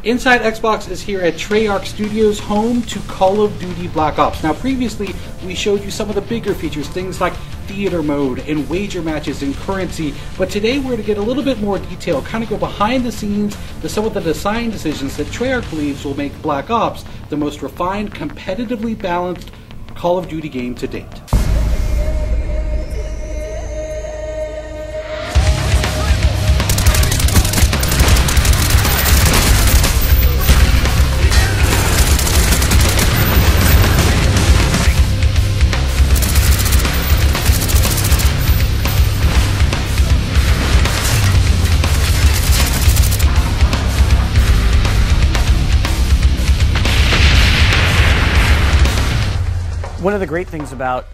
Inside Xbox is here at Treyarch Studios, home to Call of Duty Black Ops. Now previously we showed you some of the bigger features, things like theater mode and wager matches and currency, but today we're going to get a little bit more detail, kind of go behind the scenes to some of the design decisions that Treyarch believes will make Black Ops the most refined, competitively balanced Call of Duty game to date. One of the great things about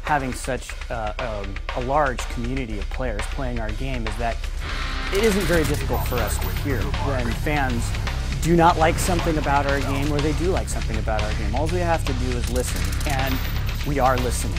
having such a large community of players playing our game is that it isn't very difficult for us to hear when fans do not like something about our game or they do like something about our game. All we have to do is listen, and we are listening.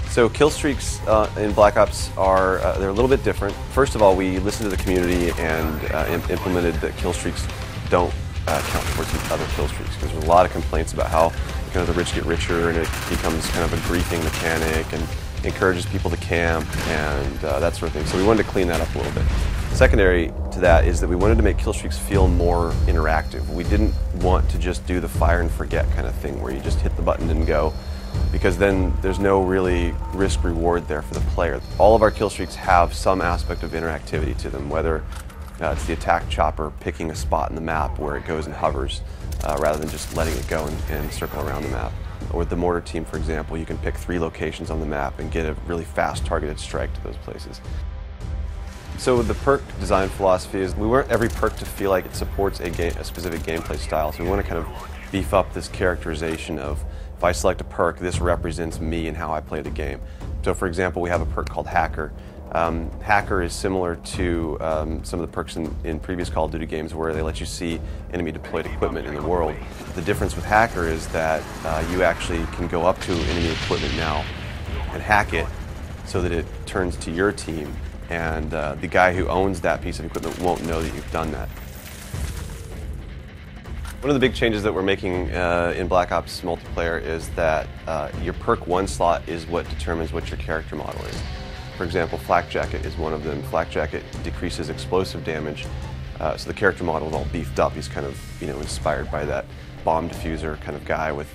So kill streaks in Black Ops are they're a little bit different. First of all, we listened to the community and implemented that kill streaks don't count towards each other kill streaks, because there's a lot of complaints about how the rich get richer and it becomes kind of a griefing mechanic and encourages people to camp and that sort of thing. So we wanted to clean that up a little bit. Secondary to that is that we wanted to make kill streaks feel more interactive. We didn't want to just do the fire and forget kind of thing where you just hit the button and go, because then there's no really risk reward there for the player. All of our kill streaks have some aspect of interactivity to them, whether it's the attack chopper picking a spot in the map where it goes and hovers rather than just letting it go and circle around the map. Or with the mortar team, for example, you can pick 3 locations on the map and get a really fast targeted strike to those places. So the perk design philosophy is we want every perk to feel like it supports a specific gameplay style. So we want to kind of beef up this characterization of, if I select a perk, this represents me and how I play the game. So for example, we have a perk called Hacker. Hacker is similar to some of the perks in previous Call of Duty games where they let you see enemy deployed equipment in the world. The difference with Hacker is that you actually can go up to enemy equipment now and hack it so that it turns to your team, and the guy who owns that piece of equipment won't know that you've done that. One of the big changes that we're making in Black Ops multiplayer is that your perk 1 slot is what determines what your character model is. For example, Flak Jacket is one of them. Flak Jacket decreases explosive damage, so the character model is all beefed up. He's kind of inspired by that bomb diffuser kind of guy with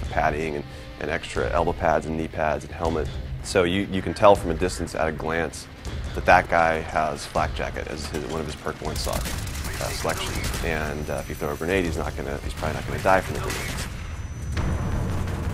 padding and extra elbow pads and knee pads and helmet. So you can tell from a distance at a glance that guy has Flak Jacket as one of his perk 1 slot selections. And if you throw a grenade, he's probably not going to die from the grenade.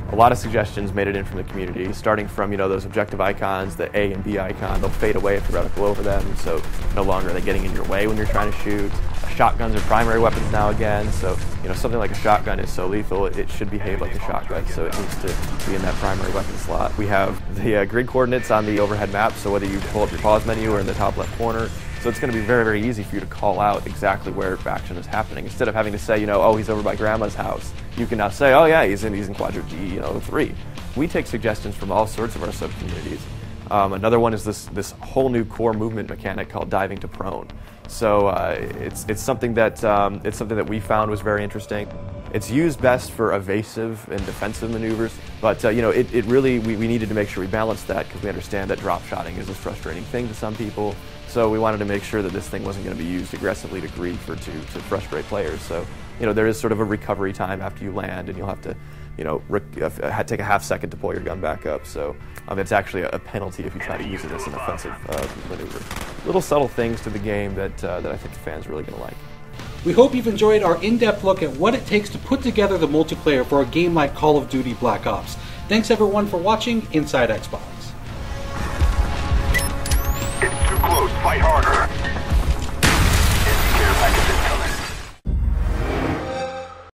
A lot of suggestions made it in from the community, starting from those objective icons, the A and B icon. They'll fade away if the reticle over them, so no longer are they getting in your way when you're trying to shoot. Shotguns are primary weapons now again, so something like a shotgun is so lethal it should behave like a shotgun, so it needs to be in that primary weapon slot. We have the grid coordinates on the overhead map, so whether you pull up your pause menu or in the top left corner, so it's going to be very, very easy for you to call out exactly where action is happening. Instead of having to say, oh, he's over by grandma's house, you can now say, oh yeah, he's in quadrant D, 3. We take suggestions from all sorts of our sub-communities. Another one is this whole new core movement mechanic called diving to prone. So it's something that we found was very interesting. It's used best for evasive and defensive maneuvers, but it really we needed to make sure we balanced that, because we understand that drop shotting is a frustrating thing to some people. So we wanted to make sure that this thing wasn't going to be used aggressively to grief or to frustrate players. So there is sort of a recovery time after you land, and you'll have to take a half second to pull your gun back up. So it's actually a penalty if you try to use it as an offensive maneuver. Little subtle things to the game that I think the fans are really going to like. We hope you've enjoyed our in-depth look at what it takes to put together the multiplayer for a game like Call of Duty Black Ops. Thanks everyone for watching Inside Xbox.